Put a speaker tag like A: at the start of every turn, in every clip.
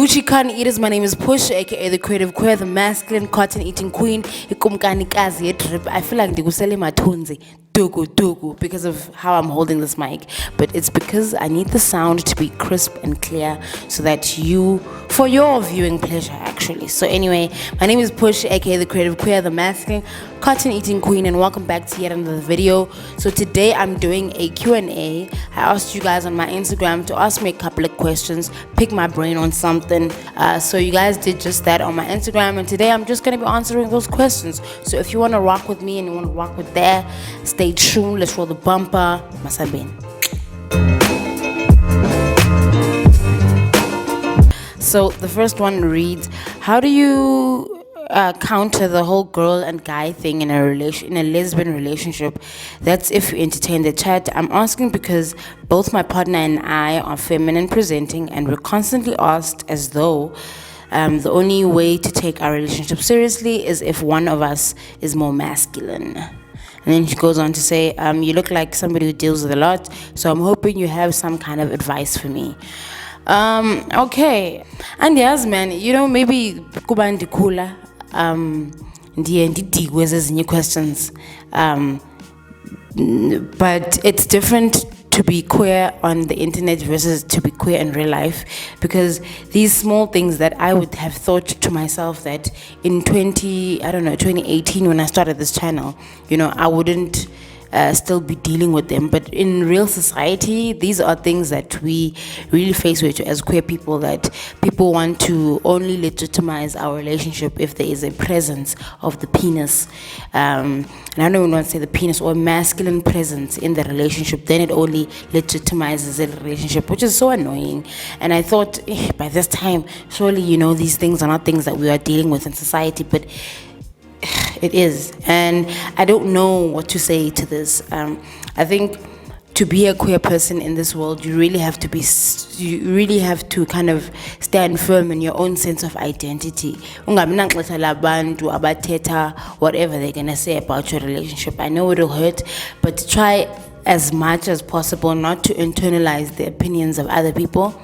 A: Gucci Khan Eaters, my name is Push, aka the creative queer, the masculine cotton eating queen, ikumkanikazi yedrip. I feel like ndigusele mathunzi, dugu, because of how I'm holding this mic. But it's because I need the sound to be crisp and clear so that for your viewing pleasure actually. So anyway, my name is Push, aka the creative queer, the masculine cotton eating queen, and welcome back to yet another video. So today I'm doing a Q&A. I asked you guys on my Instagram to ask me a couple of questions, pick my brain on something. So you guys did just that on my Instagram, and today I'm just going to be answering those questions. So if you want to rock with me and you want to rock with there, stay tuned. Let's roll the bumper. Masabin. So the first one reads, how do you counter the whole girl and guy thing in a lesbian relationship? That's if you entertain the chat. I'm asking because both my partner and I are feminine presenting, and we're constantly asked as though the only way to take our relationship seriously is if one of us is more masculine. And then she goes on to say, you look like somebody who deals with a lot, so I'm hoping you have some kind of advice for me. Okay. And yes, man, maybe kuba ndikula ndiye ndidigwe zezinye questions, but it's different to be queer on the internet versus to be queer in real life, because these small things that I would have thought to myself that in 2018 when I started this channel, I wouldn't still be dealing with them. But in real society, these are things that we really face with as queer people, that people want to only legitimize our relationship if there is a presence of the penis, and I don't even want to say the penis, or masculine presence in the relationship. Then it only legitimizes the relationship, which is so annoying. And I thought, by this time, surely these things are not things that we are dealing with in society, but it is. And I don't know what to say to this. I think to be a queer person in this world, you really have to kind of stand firm in your own sense of identity. Whatever they're gonna say about your relationship, I know it'll hurt, but try as much as possible not to internalize the opinions of other people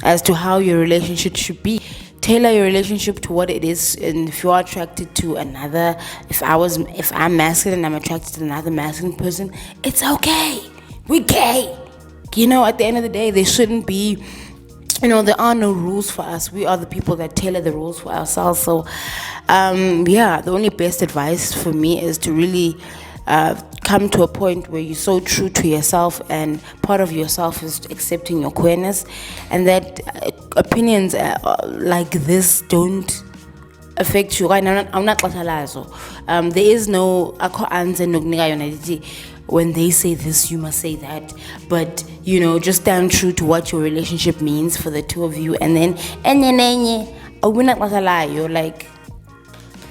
A: as to how your relationship should be. Tailor your relationship to what it is. And if you are attracted to another, if I'm masculine and I'm attracted to another masculine person, it's okay. We're gay. At the end of the day, there shouldn't be, there are no rules for us. We are the people that tailor the rules for ourselves. So, the only best advice for me is to really come to a point where you're so true to yourself, and part of yourself is accepting your queerness, and that opinions like this don't affect you. I'm not there is no answer when they say this you must say that, but just stand true to what your relationship means for the two of you. And then like,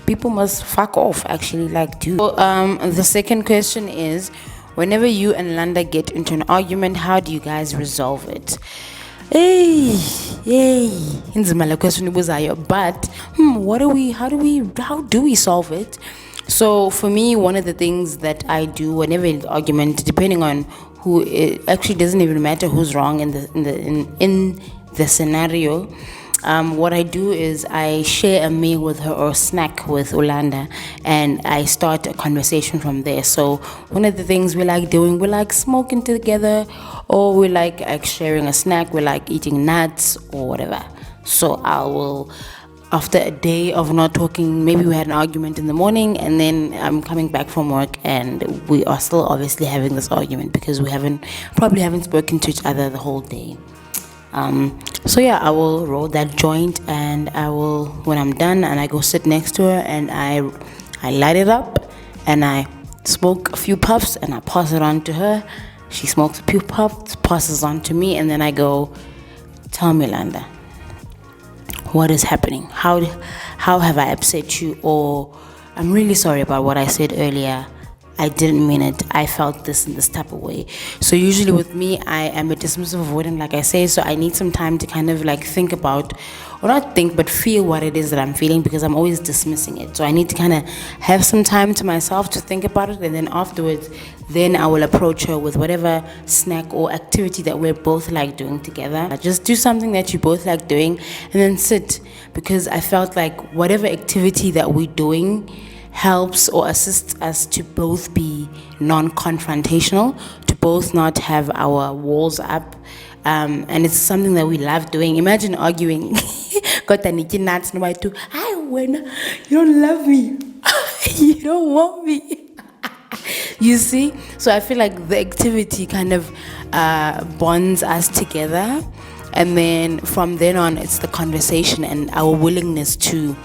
A: people must fuck off, actually, dude. So, the second question is, whenever you and Landa get into an argument, how do you guys resolve it? But how do we solve it? So for me, one of the things that I do whenever in an argument, depending on who, it actually doesn't even matter who's wrong in the scenario. What I do is I share a meal with her, or snack with Ulanda, and I start a conversation from there. So one of the things we like doing, we like smoking together, or we like sharing a snack, we like eating nuts or whatever. So I will, after a day of not talking, maybe we had an argument in the morning, and then I'm coming back from work and we are still obviously having this argument because we probably haven't spoken to each other the whole day. So yeah, I will roll that joint, and I will, when I'm done and I go sit next to her, and I light it up and I smoke a few puffs and I pass it on to her. She smokes a few puffs, passes on to me, and then I go, tell me, Landa, what is happening? How have I upset you? Or I'm really sorry about what I said earlier. I didn't mean it. I felt this in this type of way. So usually with me, I am a dismissive avoidant, like I say. So I need some time to kind of like think about, or not think, but feel what it is that I'm feeling, because I'm always dismissing it. So I need to kind of have some time to myself to think about it, and then afterwards, then I will approach her with whatever snack or activity that we're both like doing together. Just do something that you both like doing, and then sit, because I felt like whatever activity that we're doing helps or assists us to both be non-confrontational, to both not have our walls up, and it's something that we love doing. Imagine arguing, got nuts, nobody to, I win, you don't love me, you don't want me. You see, so I feel like the activity kind of bonds us together, and then from then on, it's the conversation and our willingness to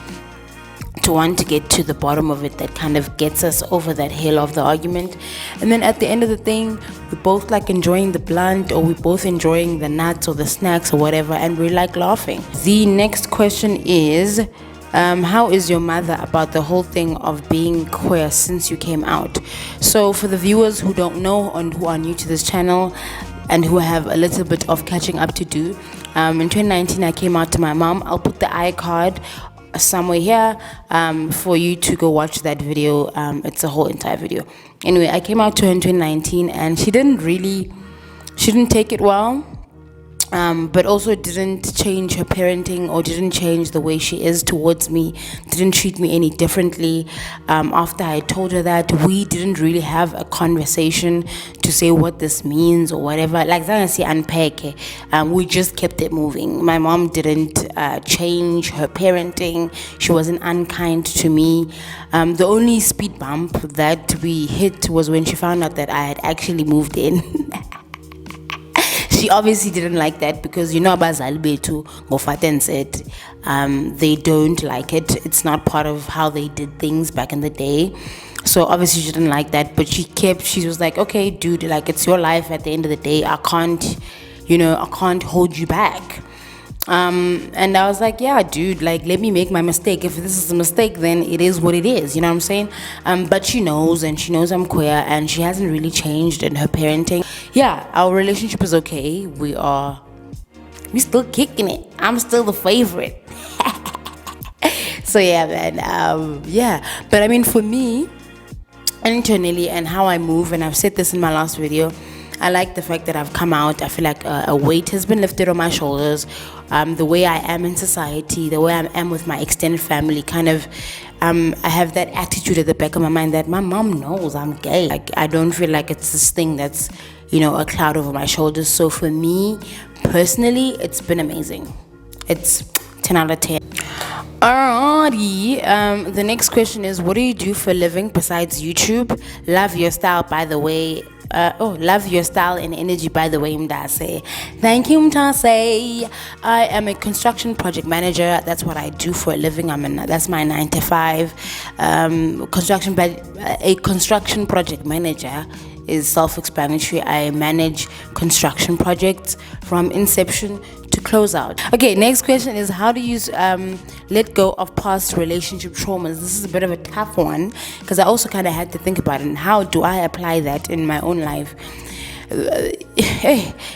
A: want to get to the bottom of it that kind of gets us over that hill of the argument. And then at the end of the thing, we're both like enjoying the blunt, or we're both enjoying the nuts or the snacks or whatever, and we're like laughing. The next question is, how is your mother about the whole thing of being queer since you came out? So for the viewers who don't know and who are new to this channel and who have a little bit of catching up to do, in 2019 I came out to my mom. I'll put the iCard somewhere here for you to go watch that video. It's a whole entire video. Anyway, I came out to her in 2019, and she didn't take it well, but also didn't change her parenting, or didn't change the way she is towards me, didn't treat me any differently. After I told her that, we didn't really have a conversation to say what this means or whatever. Like I say, unpack it. We just kept it moving. My mom didn't change her parenting. She wasn't unkind to me. The only speed bump that we hit was when she found out that I had actually moved in. She obviously didn't like that, because abazali bethu ngofata and said, they don't like it. It's not part of how they did things back in the day. So obviously she didn't like that, but she was like, okay, dude, like, it's your life at the end of the day. I can't hold you back. And I was like, yeah, dude, like, let me make my mistake. If this is a mistake, then it is what it is, you know what I'm saying? But she knows, and she knows I'm queer, and she hasn't really changed in her parenting. Yeah, our relationship is okay. We still kicking it. I'm still the favorite. So yeah, man. Yeah, but I mean, for me, internally, and how I move, and I've said this in my last video, I like the fact that I've come out. I feel like a weight has been lifted on my shoulders. The way I am in society, the way I am with my extended family, kind of, I have that attitude at the back of my mind that my mom knows I'm gay. Like, I don't feel like it's this thing that's, a cloud over my shoulders. So for me, personally, it's been amazing. It's 10 out of 10. Alrighty, the next question is, what do you do for a living besides YouTube? Love your style, by the way. Love your style and energy, by the way, Mdase. Thank you, Mdase. I am a construction project manager. That's what I do for a living. That's my 9 to 5. A construction project manager is self-explanatory. I manage construction projects from inception to close out. Okay, next question is, how do you let go of past relationship traumas? This is a bit of a tough one, because I also kind of had to think about it, and how do I apply that in my own life?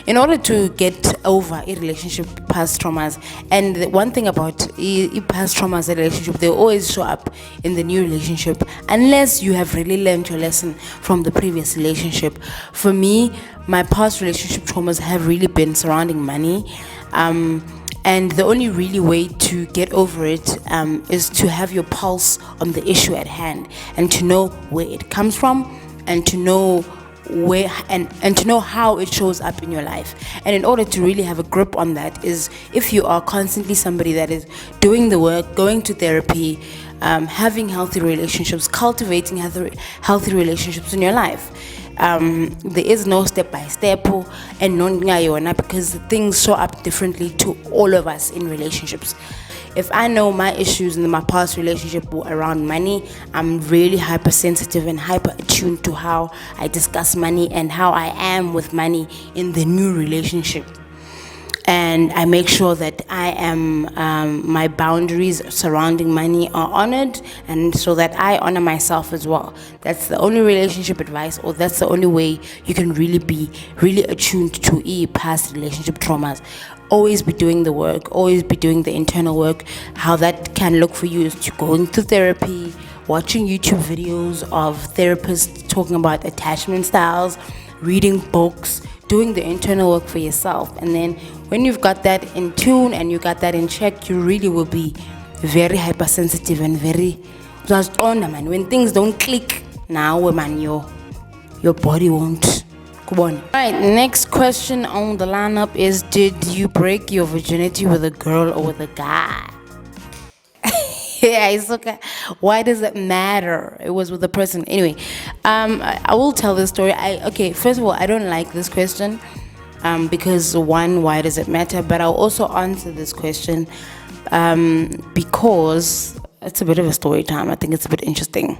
A: In order to get over a relationship, past traumas, and the one thing about past traumas in a relationship, they always show up in the new relationship, unless you have really learned your lesson from the previous relationship. For me, my past relationship traumas have really been surrounding money, and the only really way to get over it is to have your pulse on the issue at hand, and to know where it comes from, and to know where and to know how it shows up in your life. And in order to really have a grip on that, is if you are constantly somebody that is doing the work, going to therapy, having healthy relationships, cultivating healthy relationships in your life. There is no step by step and no ngayona, because things show up differently to all of us in relationships. If I know my issues in my past relationship were around money, I'm really hypersensitive and hyper attuned to how I discuss money and how I am with money in the new relationship. and I make sure that I am my boundaries surrounding money are honored, and so that I honor myself as well. That's the only relationship advice, or that's the only way you can really be really attuned to past relationship traumas. Always be doing the work, always be doing the internal work. How that can look for you is to going to therapy, watching YouTube videos of therapists talking about attachment styles, reading books, doing the internal work for yourself. And then when you've got that in tune and you got that in check, you really will be very hypersensitive and very just on, man. When things don't click now, man, your body won't go on. Alright, next question on the lineup is, did you break your virginity with a girl or with a guy? Yeah, it's okay. Why does it matter? It was with the person. Anyway, I will tell this story. Okay, first of all, I don't like this question because one, why does it matter? But I'll also answer this question because it's a bit of a story time. I think it's a bit interesting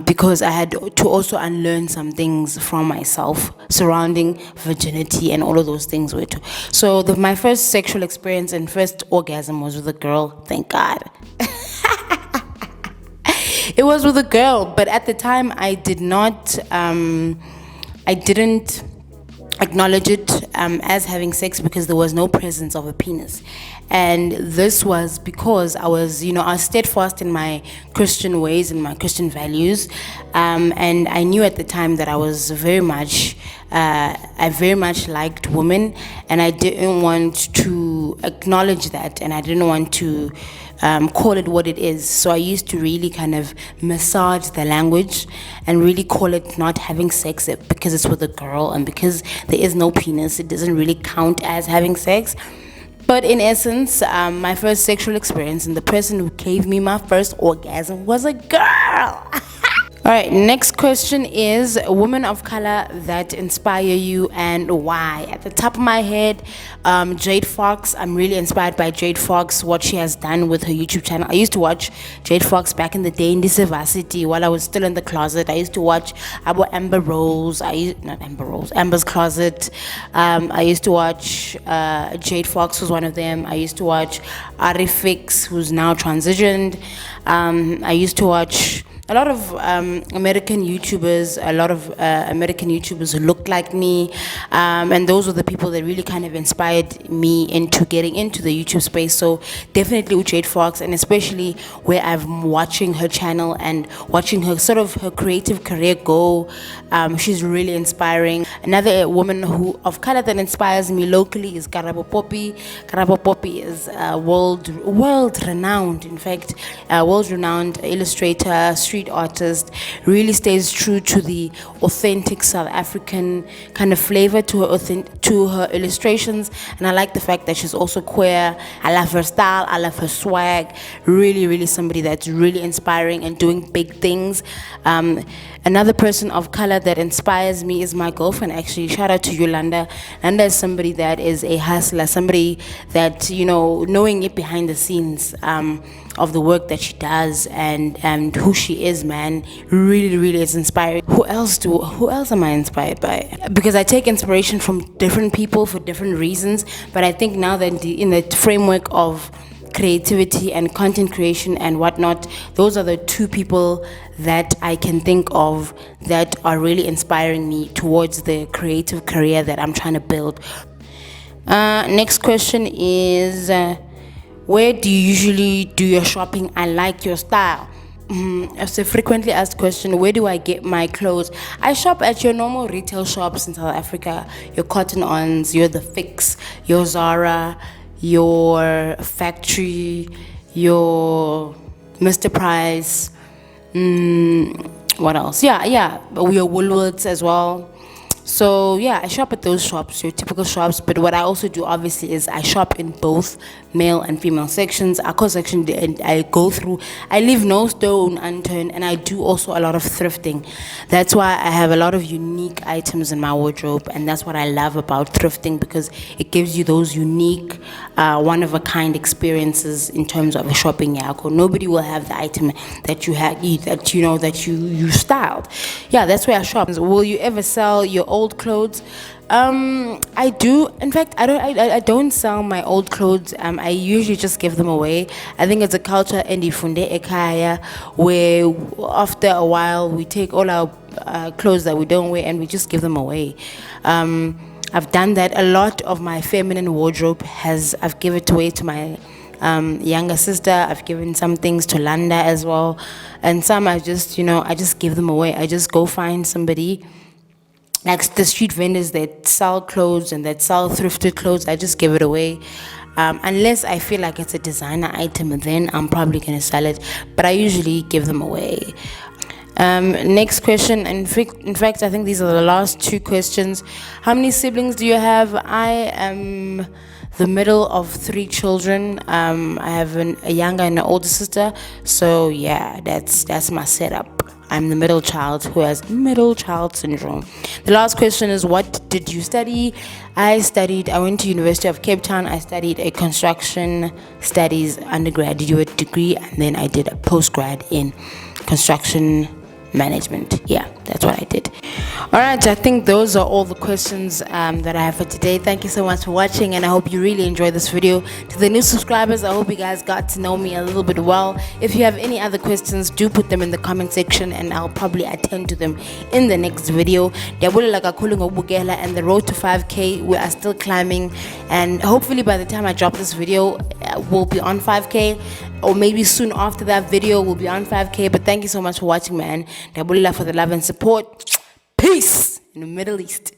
A: because I had to also unlearn some things from myself surrounding virginity and all of those things. So my first sexual experience and first orgasm was with a girl. Thank God. It was with a girl, but at the time I didn't acknowledge it as having sex because there was no presence of a penis. And this was because I was steadfast in my Christian ways and my Christian values, and I knew at the time that I was I very much liked women, and I didn't want to acknowledge that, and I didn't want to call it what it is. So I used to really kind of massage the language and really call it not having sex because it's with a girl, and because there is no penis, it doesn't really count as having sex. But in essence, my first sexual experience and the person who gave me my first orgasm was a girl. All right, next question is women of color that inspire you and why. At the top of my head, Jade Fox. I'm really inspired by Jade Fox, what she has done with her YouTube channel. I used to watch Jade Fox back in the day in this varsity while I was still in the closet. I used to watch Amber Rose. Amber's Closet. I used to watch Jade Fox was one of them. I used to watch Arifix, who's now transitioned. I used to watch a lot of American YouTubers, who looked like me, and those were the people that really kind of inspired me into getting into the YouTube space. So definitely with Jade Fox, and especially where I'm watching her channel and watching her sort of her creative career go, she's really inspiring. Another woman of color that inspires me locally is Karabo Poppy. Karabo Poppy is world renowned, in fact, world renowned illustrator, street artist, really stays true to the authentic South African kind of flavor to her illustrations. And I like the fact that she's also queer. I love her style, I love her swag. Really somebody that's really inspiring and doing big things. Another person of color that inspires me is my girlfriend, actually. Shout out to Yolanda. Yolanda is somebody that is a hustler, somebody that, knowing it behind the scenes of the work that she does and who she is, man, really is inspiring. Who else am I inspired by? Because I take inspiration from different people for different reasons, but I think now that in the framework of creativity and content creation and whatnot, those are the two people that I can think of that are really inspiring me towards the creative career that I'm trying to build. Next question is, where do you usually do your shopping? I like your style. It's a frequently asked question. Where do I get my clothes? I shop at your normal retail shops in South Africa. Your Cotton Ons, your The Fix, your Zara, your Factory, your Mr. Price. What else? Yeah, your Woolworths as well. So yeah, I shop at those shops, your typical shops. But what I also do, obviously, is I shop in both male and female sections. Our core section, and I leave no stone unturned, and I do also a lot of thrifting. That's why I have a lot of unique items in my wardrobe, and that's what I love about thrifting, because it gives you those unique, one-of-a-kind experiences in terms of a shopping yako. Nobody will have the item that you have, that you styled. Yeah, that's where I shop. Will you ever sell your old clothes? I do. In fact, I don't sell my old clothes. I usually just give them away. I think it's a culture in the Funde Ekaya where after a while we take all our clothes that we don't wear and we just give them away. I've done that. A lot of my feminine wardrobe I've given it away to my younger sister. I've given some things to Landa as well, and some I just give them away. I just go find somebody, like the street vendors that sell clothes and that sell thrifted clothes. I just give it away. Unless I feel like it's a designer item, then I'm probably gonna sell it. But I usually give them away. Next question. In fact, I think these are the last two questions. How many siblings do you have? I am the middle of three children. I have a younger and an older sister. So yeah, that's my setup. I'm the middle child who has middle child syndrome. The last question is, what did you study? I went to University of Cape Town. I studied a construction studies undergraduate degree, and then I did a postgrad in construction management. Yeah, that's what I did. All right, I think those are all the questions that I have for today. Thank you so much for watching, and I hope you really enjoyed this video. To the new subscribers, I hope you guys got to know me a little bit well. If you have any other questions, do put them in the comment section and I'll probably attend to them in the next video. And the road to 5k, we are still climbing, and hopefully by the time I drop this video, we'll be on 5k, or maybe soon after that video we'll be on 5k. But thank you so much for watching, man. For the love and support. Peace in the Middle East.